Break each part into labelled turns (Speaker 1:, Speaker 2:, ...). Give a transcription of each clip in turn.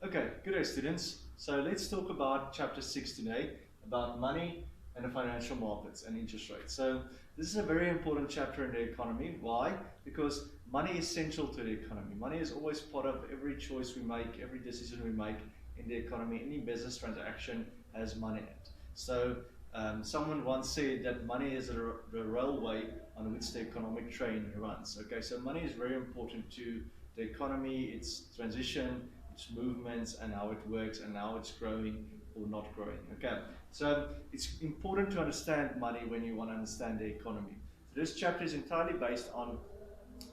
Speaker 1: Okay, good day students. So let's talk about chapter 6 today, about money and the financial markets and interest rates. So this is a very important chapter in the economy. Why? Because money is central to the economy. Money is always part of every choice we make, every decision we make in the economy. Any business transaction has money in it. So someone once said that money is the railway on which the economic train runs. Okay, so money is very important to the economy, its transition, its movements, and how it works and how it's growing or not growing. Okay, so it's important to understand money when you want to understand the economy. So this chapter is entirely based on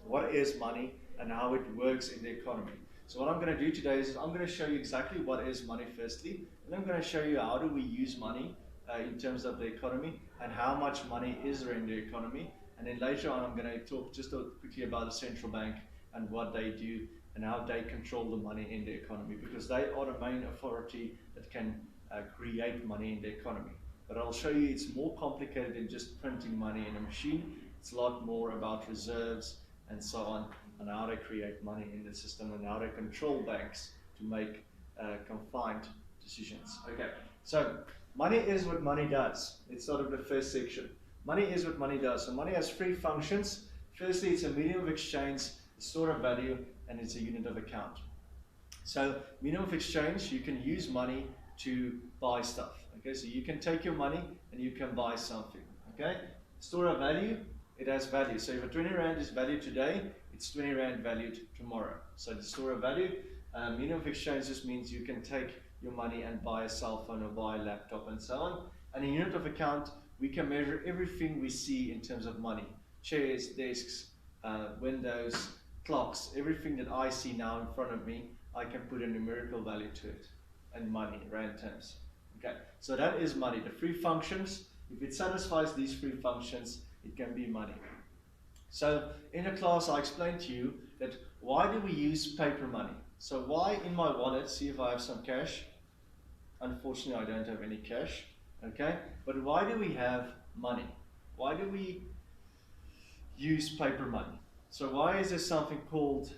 Speaker 1: what is money and how it works in the economy. So what I'm going to do today is I'm going to show you exactly what is money firstly, and I'm going to show you how do we use money in terms of the economy and how much money is there in the economy. And then later on I'm going to talk just quickly about the central bank and what they do and how they control the money in the economy, because they are the main authority that can create money in the economy. But I'll show you it's more complicated than just printing money in a machine. It's a lot more about reserves and so on, and how they create money in the system and how they control banks to make confined decisions. Okay, so money is what money does. It's sort of the first section. Money is what money does. So money has three functions. Firstly, it's a medium of exchange, a store of value, and it's a unit of account. So medium of exchange, you can use money to buy stuff. Okay, so you can take your money and you can buy something. Okay, store of value, it has value. So if a 20 Rand is valued today, it's 20 Rand valued tomorrow. So the store of value, medium of exchange just means you can take your money and buy a cell phone or buy a laptop and so on. And in unit of account, we can measure everything we see in terms of money. Chairs, desks, windows, clocks, everything that I see now in front of me, I can put a numerical value to it, and money, Rand terms. Okay, so that is money. The three functions, if it satisfies these three functions, it can be money. So in a class I explained to you that why do we use paper money? So why in my wallet, see if I have some cash. Unfortunately I don't have any cash. Okay, but why do we have money? Why do we use paper money? So why is there something called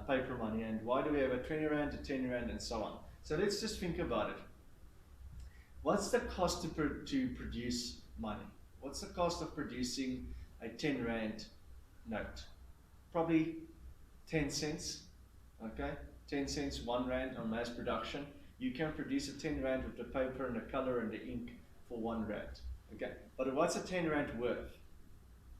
Speaker 1: paper money, and why do we have a 20 Rand, a 10 Rand, and so on? So let's just think about it. What's the cost to produce money? What's the cost of producing a 10 Rand note? Probably 10 cents, okay? 10 cents, 1 Rand on mass production. You can produce a 10 Rand with the paper and the color and the ink for 1 Rand, okay? But what's a 10 Rand worth?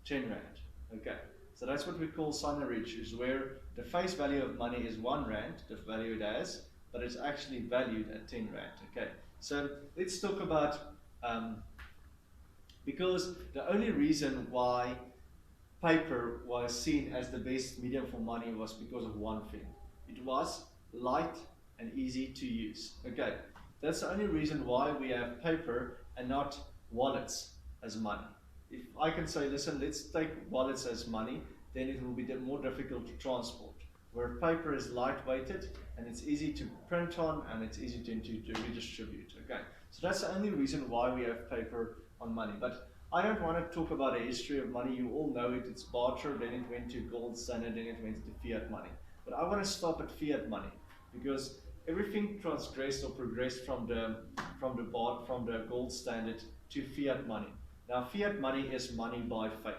Speaker 1: 10 Rand, okay? So that's what we call sonnerage, is where the face value of money is 1 Rand, the value it has, but it's actually valued at 10 Rand, okay? So let's talk about, because the only reason why paper was seen as the best medium for money was because of one thing. It was light and easy to use, okay? That's the only reason why we have paper and not wallets as money. If I can say, listen, let's take wallets as money, then it will be more difficult to transport. Where paper is lightweighted and it's easy to print on and it's easy to redistribute. Okay, so that's the only reason why we have paper on money. But I don't want to talk about a history of money. You all know it. It's barter, then it went to gold standard, then it went to fiat money. But I want to stop at fiat money because everything transgressed or progressed from the gold standard to fiat money. Now, fiat money is money by faith.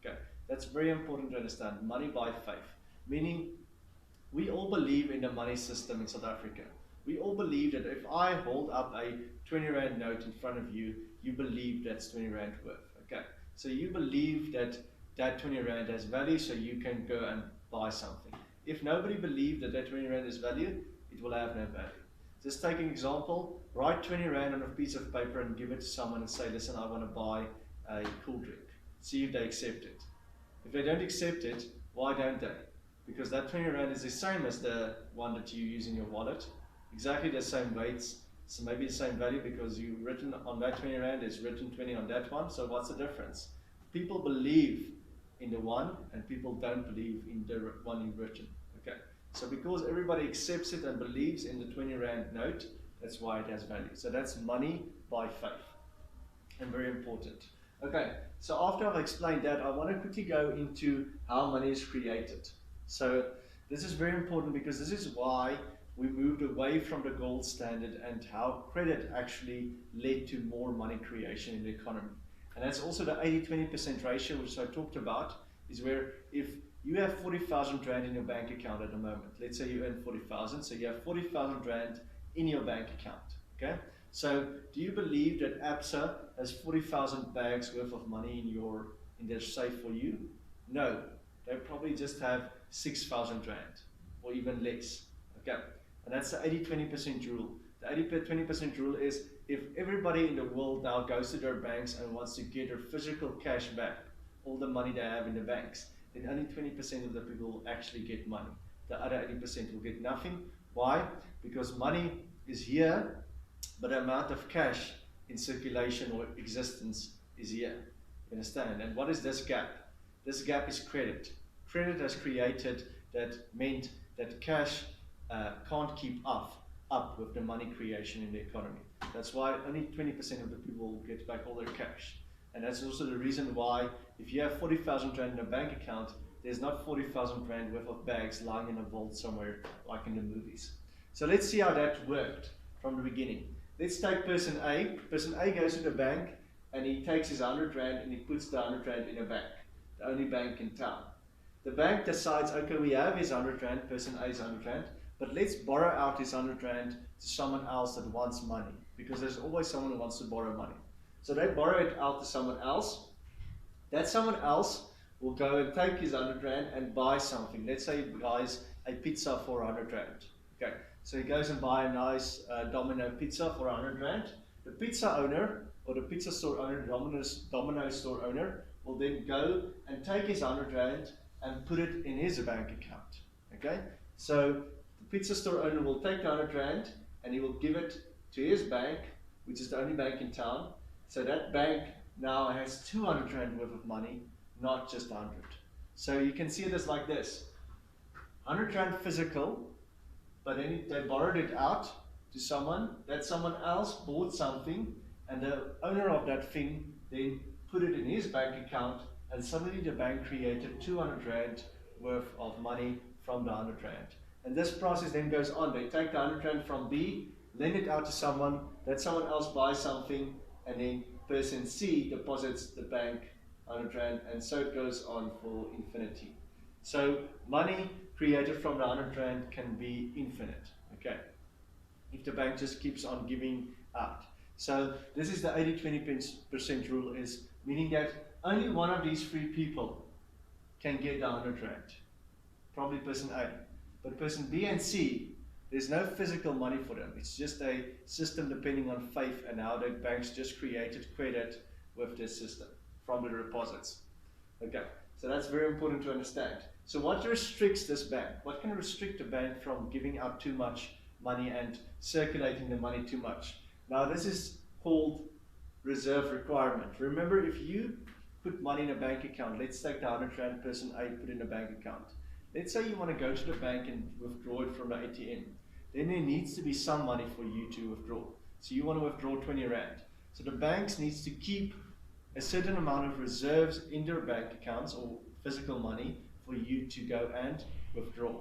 Speaker 1: Okay, that's very important to understand. Money by faith, meaning we all believe in the money system in South Africa. We all believe that if I hold up a 20 Rand note in front of you, you believe that's 20 Rand worth. Okay, so you believe that that 20 Rand has value, so you can go and buy something. If nobody believed that that 20 Rand is value, it will have no value. Just take an example, write 20 Rand on a piece of paper and give it to someone and say, listen, I want to buy a cool drink. See if they accept it. If they don't accept it, why don't they? Because that 20 Rand is the same as the one that you use in your wallet, exactly the same weights, so maybe the same value because you written on that 20 Rand is written 20 on that one, so what's the difference? People believe in the one and people don't believe in the one you've written, okay? So because everybody accepts it and believes in the 20 Rand note, that's why it has value. So that's money by faith, and very important. Okay, so after I've explained that, I want to quickly go into how money is created. So this is very important because this is why we moved away from the gold standard and how credit actually led to more money creation in the economy. And that's also the 80-20% ratio, which I talked about, is where if you have 40,000 Rand in your bank account at the moment, let's say you earn 40,000, so you have 40,000 Rand in your bank account, okay? So do you believe that ABSA has 40,000 bags worth of money in their safe for you? No, they probably just have 6,000 Rand or even less, okay? And that's the 80-20% rule. The 80-20% rule is if everybody in the world now goes to their banks and wants to get their physical cash back, all the money they have in the banks, then only 20% of the people will actually get money. The other 80% will get nothing. Why? Because money is here, but the amount of cash in circulation or existence is here. You understand? And what is this gap? This gap is credit. Credit has created that meant that cash can't keep up with the money creation in the economy. That's why only 20% of the people will get back all their cash. And that's also the reason why if you have 40,000 Rand in a bank account, there's not 40,000 Rand worth of bags lying in a vault somewhere like in the movies. So let's see how that worked from the beginning. Let's take person A. Person A goes to the bank and he takes his 100 Rand and he puts the 100 Rand in a bank, the only bank in town. The bank decides, okay, we have his 100 Rand, person A's 100 Rand, but let's borrow out his 100 Rand to someone else that wants money, because there's always someone who wants to borrow money. So they borrow it out to someone else. That someone else will go and take his 100 Rand and buy something. Let's say he buys a pizza for 100 Rand. Okay, so he goes and buys a nice Domino pizza for 100 Rand. The pizza owner, or the pizza store owner, Domino store owner, will then go and take his 100 Rand and put it in his bank account. Okay, so the pizza store owner will take the 100 Rand and he will give it to his bank, which is the only bank in town. So that bank now has 200 Rand worth of money, not just 100. So you can see this like this: 100 Rand physical, but then they borrowed it out to someone. That someone else bought something, and the owner of that thing then put it in his bank account, and suddenly the bank created 200 Rand worth of money from the 100 Rand. And this process then goes on. They take the 100 Rand from B, lend it out to someone, that someone else buys something, and then person C deposits the bank 100 Rand, and so it goes on for infinity. So money created from the 100 Rand can be infinite, okay, if the bank just keeps on giving out. So this is the 80-20% rule, is meaning that only one of these three people can get the 100 Rand, probably person A. But person B and C, there's no physical money for them. It's just a system depending on faith and how the banks just created credit with this system from the deposits. Okay, so that's very important to understand. So what restricts this bank? What can restrict a bank from giving out too much money and circulating the money too much? Now this is called reserve requirement. Remember, if you put money in a bank account, let's take the 100 Rand person A put in a bank account. Let's say you want to go to the bank and withdraw it from the ATM. Then there needs to be some money for you to withdraw. So you want to withdraw 20 Rand. So the banks needs to keep a certain amount of reserves in their bank accounts or physical money for you to go and withdraw.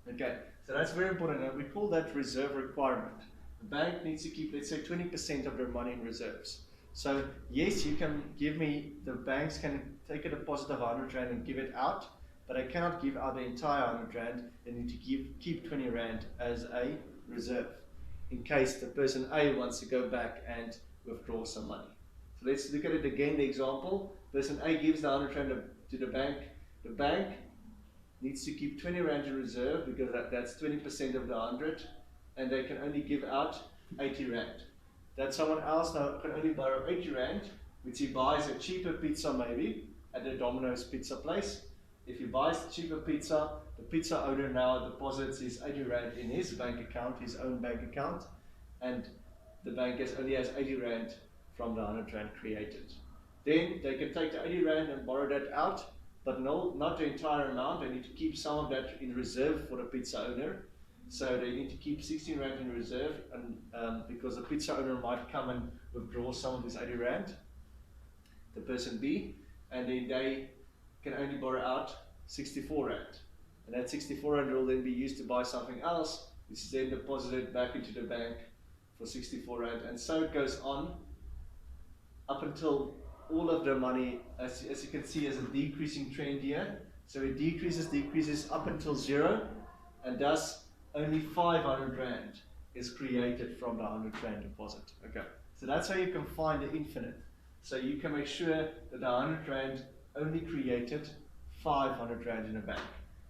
Speaker 1: Okay, so that's very important. And we call that reserve requirement. The bank needs to keep, let's say, 20% of their money in reserves. So yes, you can give me, the banks can take a deposit of 100 Rand and give it out, but I cannot give out the entire 100 Rand. They need to keep 20 Rand as a reserve in case the person A wants to go back and withdraw some money. So let's look at it again, the example. Person A gives the 100 Rand to the bank. The bank needs to keep 20 Rand in reserve because that's 20% of the 100, and they can only give out 80 Rand. That someone else now can only borrow 80 Rand, which he buys a cheaper pizza maybe at the Domino's pizza place. If he buys the cheaper pizza, the pizza owner now deposits his 80 Rand in his bank account, his own bank account, and the bank only has 80 Rand from the 100 Rand created. Then they can take the 80 Rand and borrow that out, but no, not the entire amount. They need to keep some of that in reserve for the pizza owner. So they need to keep 16 Rand in reserve, and because the pizza owner might come and withdraw some of his 80 Rand, the person B, and then they can only borrow out 64 Rand. And that 64 Rand will then be used to buy something else, which is then deposited back into the bank for 64 Rand, and so it goes on up until all of the money, as you can see, is a decreasing trend here. So it decreases up until 0, and thus only 500 Rand is created from the 100 Rand deposit. Okay, so that's how you can find the infinite. So you can make sure that the 100 Rand only created 500 Rand in a bank.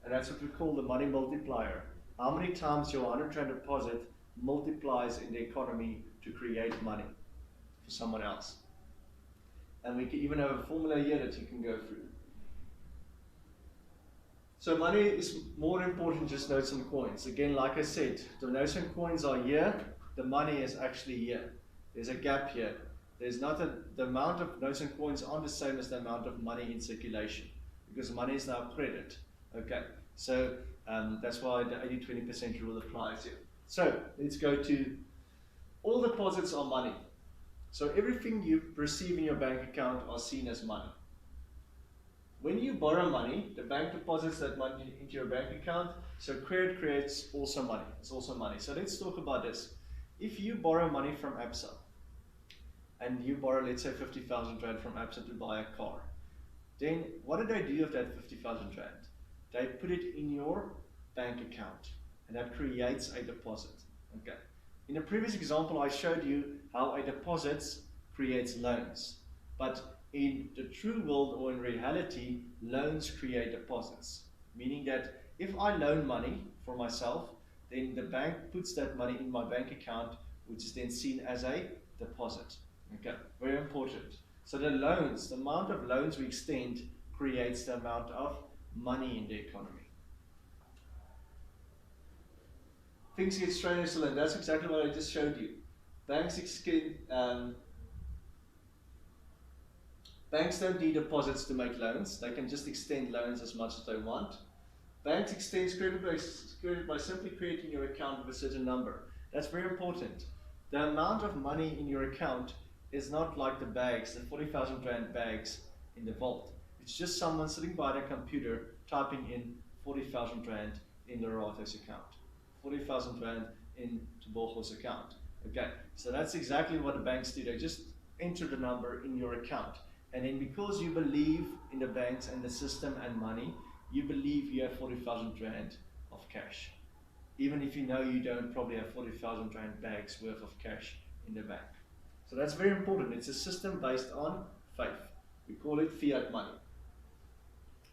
Speaker 1: And that's what we call the money multiplier. How many times your 100 Rand deposit multiplies in the economy to create money for someone else. And we can even have a formula here that you can go through. So money is more important than just notes and coins. Again, like I said, the notes and coins are here, the money is actually here. There's a gap here. There's not the amount of notes and coins aren't the same as the amount of money in circulation, because money is now credit. Okay, so that's why the 80-20% rule applies here. So let's go to all deposits are money. So everything you receive in your bank account are seen as money. When you borrow money, the bank deposits that money into your bank account, so credit creates also money. It's also money. So let's talk about this. If you borrow money from Absa, and you borrow, let's say, 50,000 Rand from Absa to buy a car, then what do they do with that 50,000 Rand? They put it in your bank account, and that creates a deposit. Okay. In the previous example, I showed you how a deposit creates loans, but in the true world, or in reality, loans create deposits. Meaning that if I loan money for myself, then the bank puts that money in my bank account, which is then seen as a deposit. Okay, very important. So the loans, the amount of loans we extend creates the amount of money in the economy. Things get stranger still, and that's exactly what I just showed you. Banks Banks don't need deposits to make loans. They can just extend loans as much as they want. Banks extend credit by simply creating your account with a certain number. That's very important. The amount of money in your account is not like the bags, the 40,000 Rand bags in the vault. It's just someone sitting by their computer typing in 40,000 Rand in Lerato's account, 40,000 Rand in Tebogo's account. Okay, so that's exactly what the banks do. They just enter the number in your account. And then because you believe in the banks and the system and money, you believe you have 40,000 Rand of cash. Even if you know you don't probably have 40,000 Rand bags worth of cash in the bank. So that's very important. It's a system based on faith. We call it fiat money.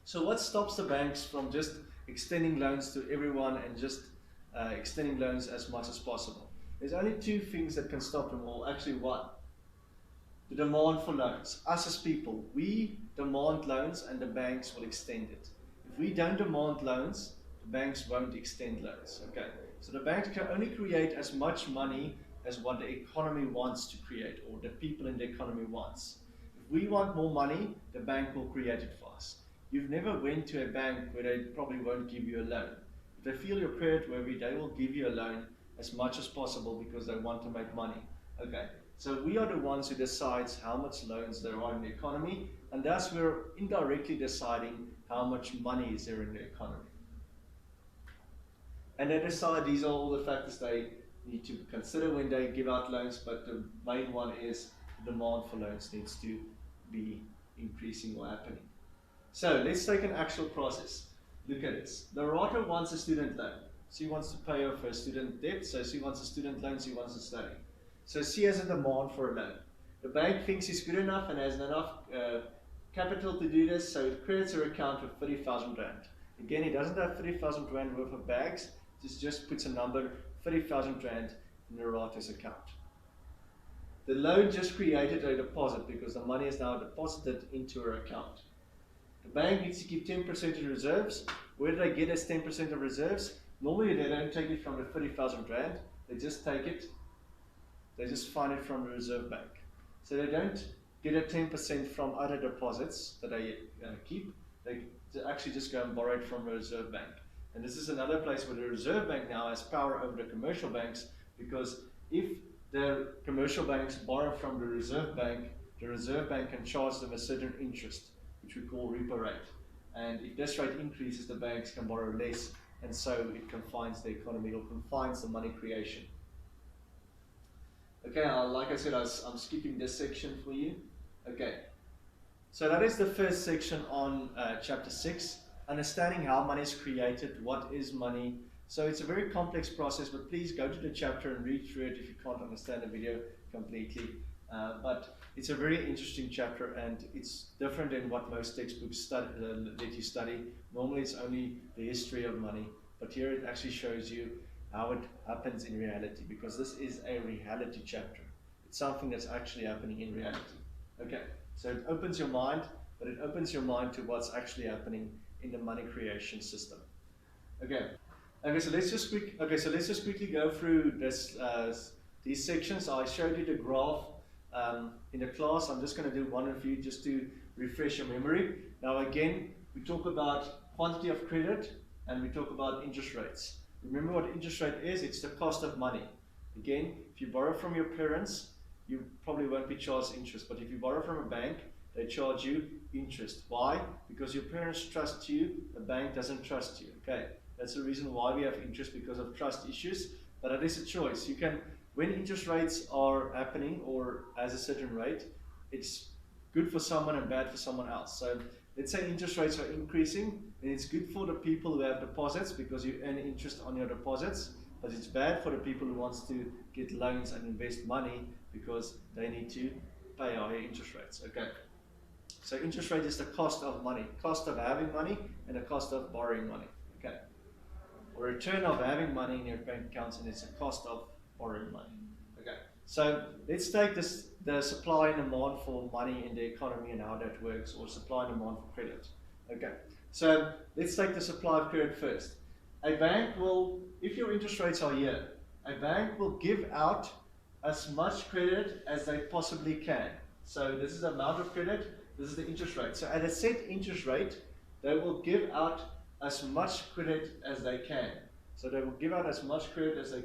Speaker 1: So what stops the banks from just extending loans to everyone and just extending loans as much as possible? There's only two things that can stop them, or actually one. The demand for loans. Us as people, we demand loans and the banks will extend it. If we don't demand loans, the banks won't extend loans. Okay, so the banks can only create as much money as what the economy wants to create, or the people in the economy wants. If we want more money, the bank will create it for us. You've never went to a bank where they probably won't give you a loan. If they feel you're creditworthy, they will give you a loan as much as possible because they want to make money. Okay. So we are the ones who decides how much loans there are in the economy, and thus we're indirectly deciding how much money is there in the economy. And they decide these are all the factors they need to consider when they give out loans, but the main one is the demand for loans needs to be increasing or happening. So let's take an actual process. Look at this. Lerato wants a student loan. She wants to pay off her student debt, so she wants a student loan, she wants to study. So she has a demand for a loan. The bank thinks he's good enough and has enough capital to do this, so it credits her account with 30,000 Rand. Again, he doesn't have 30,000 Rand worth of bags, just puts a number, 30,000 Rand in Lerato's account. The loan just created a deposit because the money is now deposited into her account. The bank needs to keep 10% of reserves. Where do they get as 10% of reserves? Normally they don't take it from the 30,000 Rand, they just take it. They just find it from the Reserve Bank. So they don't get a 10% from other deposits that they keep. They actually just go and borrow it from the Reserve Bank. And this is another place where the Reserve Bank now has power over the commercial banks, because if the commercial banks borrow from the Reserve Bank can charge them a certain interest, which we call repo rate. And if this rate increases, the banks can borrow less and so it confines the economy or confines the money creation. Okay, like I said, I'm skipping this section for you. Okay, so that is the first section on chapter 6, understanding how money is created, what is money. So it's a very complex process, but please go to the chapter and read through it if you can't understand the video completely. But it's a very interesting chapter, and it's different than what most textbooks let you study. Normally it's only the history of money, but here it actually shows you how it happens in reality, because this is a reality chapter. It's something that's actually happening in reality. Okay, so it opens your mind, but it opens your mind to what's actually happening in the money creation system. Okay. Okay, so let's just quickly go through this these sections. I showed you the graph in the class. I'm just going to do one review just to refresh your memory. Now again, we talk about quantity of credit and we talk about interest rates. Remember what interest rate is? It's the cost of money. Again, if you borrow from your parents, you probably won't be charged interest, but if you borrow from a bank, they charge you interest. Why? Because your parents trust you, the bank doesn't trust you. Okay, that's the reason why we have interest, because of trust issues, but it is a choice. You can, when interest rates are happening or as a certain rate, it's good for someone and bad for someone else. So let's say interest rates are increasing, then it's good for the people who have deposits because you earn interest on your deposits, but it's bad for the people who wants to get loans and invest money because they need to pay higher interest rates. Okay. So interest rate is the cost of money, cost of having money and the cost of borrowing money. Okay. Or return of having money in your bank accounts, and it's a cost of borrowing money. Okay. So let's take this, the supply and demand for money in the economy and how that works, or supply and demand for credit. Okay. So let's take the supply of credit first. A bank will, if your interest rates are here, a bank will give out as much credit as they possibly can. So this is the amount of credit, this is the interest rate. So at a set interest rate, they will give out as much credit as they can. So they will give out as much credit as they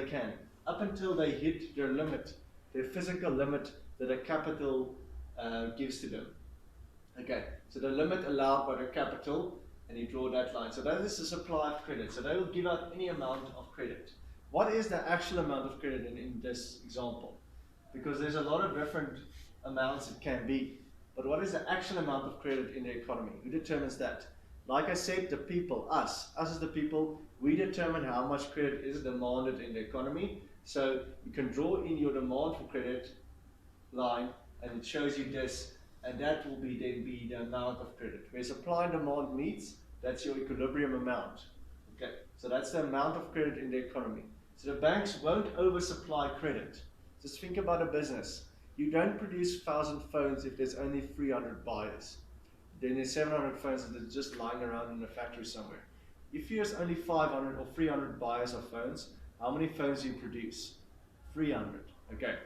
Speaker 1: can, up until they hit their limit, their physical limit that a capital gives to them. Okay, so the limit allowed by the capital, and you draw that line. So that is the supply of credit. So they will give out any amount of credit. What is the actual amount of credit in this example? Because there's a lot of different amounts it can be. But what is the actual amount of credit in the economy? Who determines that? Like I said, the people, us as the people, we determine how much credit is demanded in the economy. So you can draw in your demand for credit line, and it shows you this, and that will be then be the amount of credit. Where supply and demand meets, that's your equilibrium amount. Okay, so that's the amount of credit in the economy. So the banks won't oversupply credit. Just think about a business. You don't produce 1,000 phones if there's only 300 buyers. Then there's 700 phones that are just lying around in a factory somewhere. If there's only 500 or 300 buyers of phones, how many phones do you produce? 300. Okay.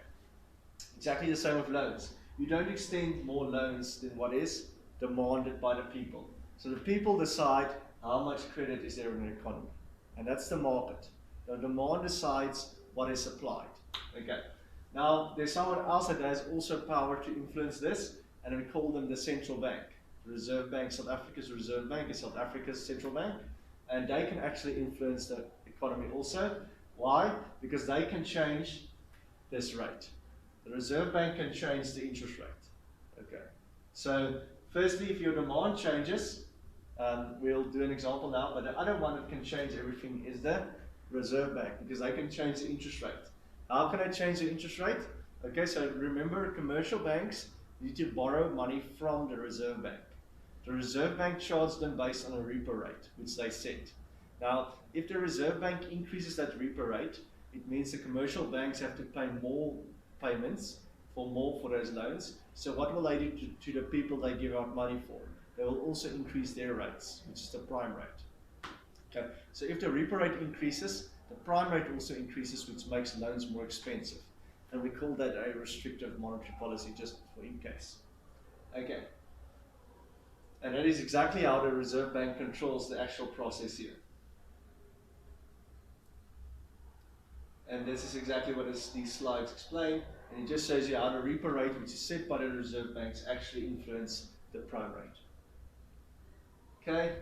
Speaker 1: Exactly the same with loans. You don't extend more loans than what is demanded by the people. So the people decide how much credit is there in the economy. And that's the market. The demand decides what is supplied. Okay. Now, there's someone else that has also power to influence this, and we call them the central bank. The Reserve Bank, South Africa's Reserve Bank is South Africa's central bank, and they can actually influence the economy also. Why? Because they can change this rate. The Reserve Bank can change the interest rate. Okay. So, firstly, if your demand changes, we'll do an example now, but the other one that can change everything is the Reserve Bank, because they can change the interest rate. How can I change the interest rate? Okay, so remember, commercial banks need to borrow money from the Reserve Bank. The Reserve Bank charges them based on a repo rate, which they set. Now, if the Reserve Bank increases that repo rate, it means the commercial banks have to pay more payments for those loans. So what will they do to the people they give out money for? They will also increase their rates, which is the prime rate. Okay, so if the repo rate increases, the prime rate also increases, which makes loans more expensive. And we call that a restrictive monetary policy, just for in case. Okay. And that is exactly how the Reserve Bank controls the actual process here. And this is exactly what these slides explain. And it just shows you how the repo rate, which is set by the Reserve Banks, actually influence the prime rate. Okay.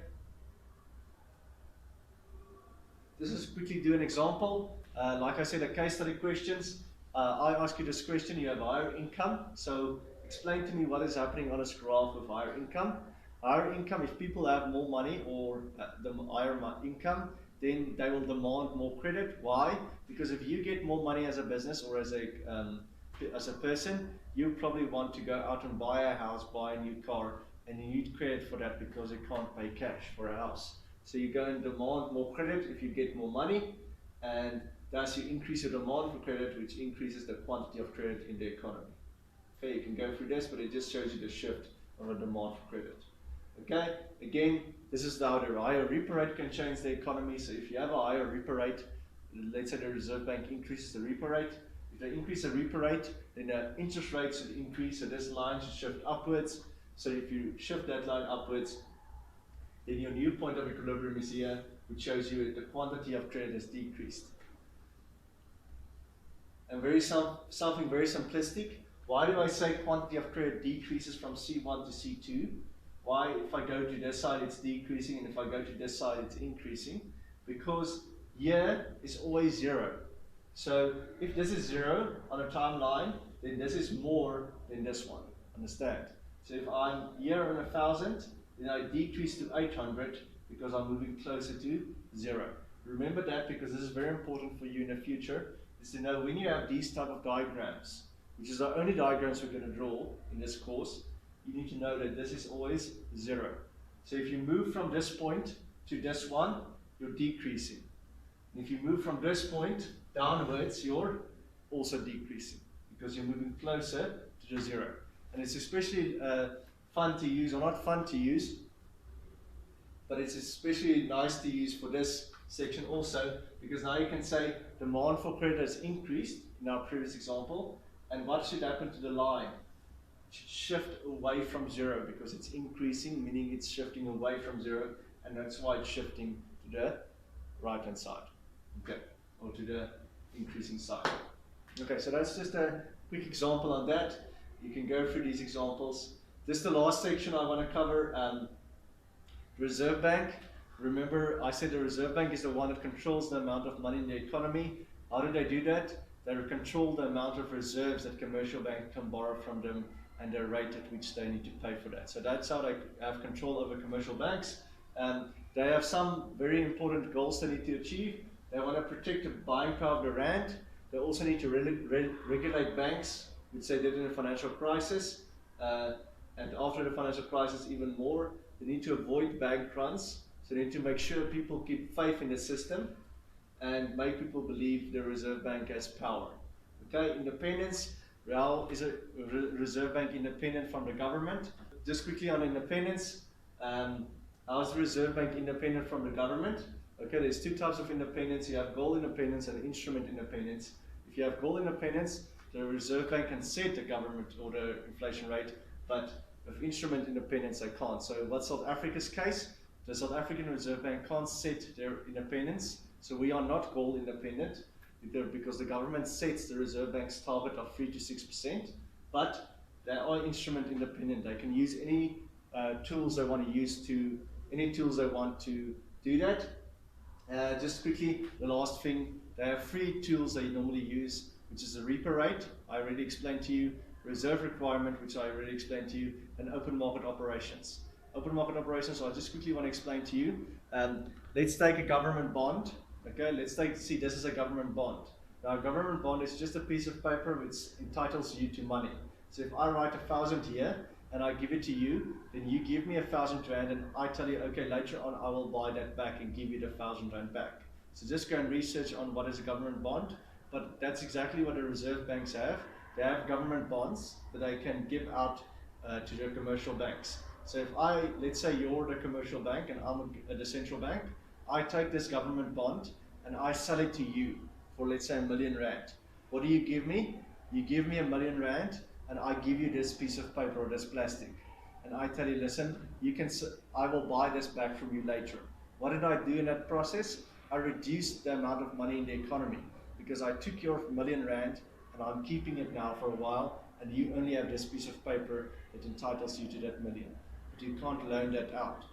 Speaker 1: this is quickly do an example. Like I said, a case study questions. I ask you this question, you have higher income. So explain to me what is happening on this graph with higher income. Higher income, if people have more money or the higher income, then they will demand more credit. Why? Because if you get more money as a business or as a person, you probably want to go out and buy a house, buy a new car, and you need credit for that because you can't pay cash for a house. So you go and demand more credit if you get more money, and thus you increase your demand for credit, which increases the quantity of credit in the economy. Okay, you can go through this, but it just shows you the shift of a demand for credit. Okay, again, this is how the higher repo rate can change the economy. So if you have a higher repo rate, let's say the Reserve Bank increases the repo rate. If they increase the repo rate, then the interest rates should increase, so this line should shift upwards. So if you shift that line upwards, then your new point of equilibrium is here, which shows you the quantity of credit has decreased. And something very simplistic. Why do I say quantity of credit decreases from C1 to C2? Why, if I go to this side, it's decreasing, and if I go to this side, it's increasing? Because here is always 0. So if this is 0 on a timeline, then this is more than this one. Understand? So if I'm here on 1,000, then I decrease to 800 because I'm moving closer to 0. Remember that, because this is very important for you in the future, is to know when you have these type of diagrams, which is the only diagrams we're going to draw in this course, you need to know that this is always 0. So if you move from this point to this one, you're decreasing. And if you move from this point downwards, you're also decreasing because you're moving closer to the 0. And it's especially fun to use, or not fun to use, but it's especially nice to use for this section also, because now you can say demand for credit has increased in our previous example, and what should happen to the line? It should shift away from 0 because it's increasing, meaning it's shifting away from 0, and that's why it's shifting to the right hand side, okay, or to the increasing side. Okay, so that's just a quick example on that. You can go through these examples. This is the last section I want to cover. Reserve Bank. Remember, I said the Reserve Bank is the one that controls the amount of money in the economy. How do they do that? They control the amount of reserves that commercial banks can borrow from them and the rate at which they need to pay for that. So that's how they have control over commercial banks. They have some very important goals they need to achieve. They want to protect the buying power of the rand. They also need to regulate banks, which they did in the financial crisis. And after the financial crisis, even more. They need to avoid bank runs. So they need to make sure people keep faith in the system and make people believe the Reserve Bank has power. Okay, independence. RAL is a Reserve Bank independent from the government. Just quickly on independence, how is the Reserve Bank independent from the government? Okay, there's two types of independence. You have goal independence and instrument independence. If you have goal independence, the Reserve Bank can set the government or the inflation rate, but with instrument independence they can't. So what's South Africa's case? The South African Reserve Bank can't set their independence, so we are not goal independent because the government sets the Reserve Bank's target of 3 to 6%, but they are instrument independent. They can use any tools they want to use to do that. Just quickly, the last thing, they have 3 tools they normally use, which is the repo rate, I already explained to you, reserve requirement, which I already explained to you, and open market operations. Open market operations, so I just quickly want to explain to you. Let's take a government bond. Okay, see, this is a government bond. Now, a government bond is just a piece of paper which entitles you to money. So if I write 1,000 here and I give it to you, then you give me 1,000 rand, and I tell you, okay, later on I will buy that back and give you the 1,000 rand back. So just go and research on what is a government bond, but that's exactly what the reserve banks have. They have government bonds that they can give out to their commercial banks. So if let's say you're the commercial bank and I'm the central bank, I take this government bond and I sell it to you for, let's say, R1 million. What do you give me? You give me R1 million and I give you this piece of paper or this plastic. And I tell you, listen, I will buy this back from you later. What did I do in that process? I reduced the amount of money in the economy because I took your R1 million and I'm keeping it now for a while, and you only have this piece of paper that entitles you to that million. But you can't loan that out.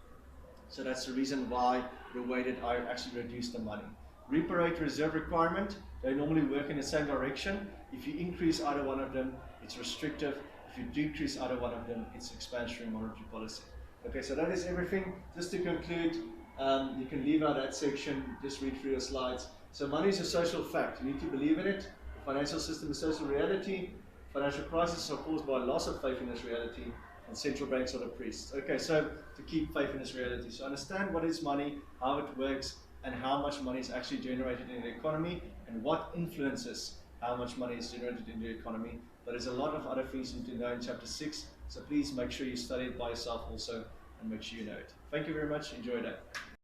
Speaker 1: So that's the reason why the way that I actually reduced the money. Repo rate, reserve requirement, they normally work in the same direction. If you increase either one of them, it's restrictive. If you decrease either one of them, it's expansionary monetary policy. Okay, so that is everything. Just to conclude, you can leave out that section, just read through your slides. So money is a social fact. You need to believe in it. The financial system is social reality. Financial crises are caused by loss of faith in this reality, and central banks are the priests. Okay, so to keep faith in this reality. So understand what is money, how it works, and how much money is actually generated in the economy, and what influences how much money is generated in the economy. But there's a lot of other things you need to know in chapter 6, so please make sure you study it by yourself also, and make sure you know it. Thank you very much. Enjoy that.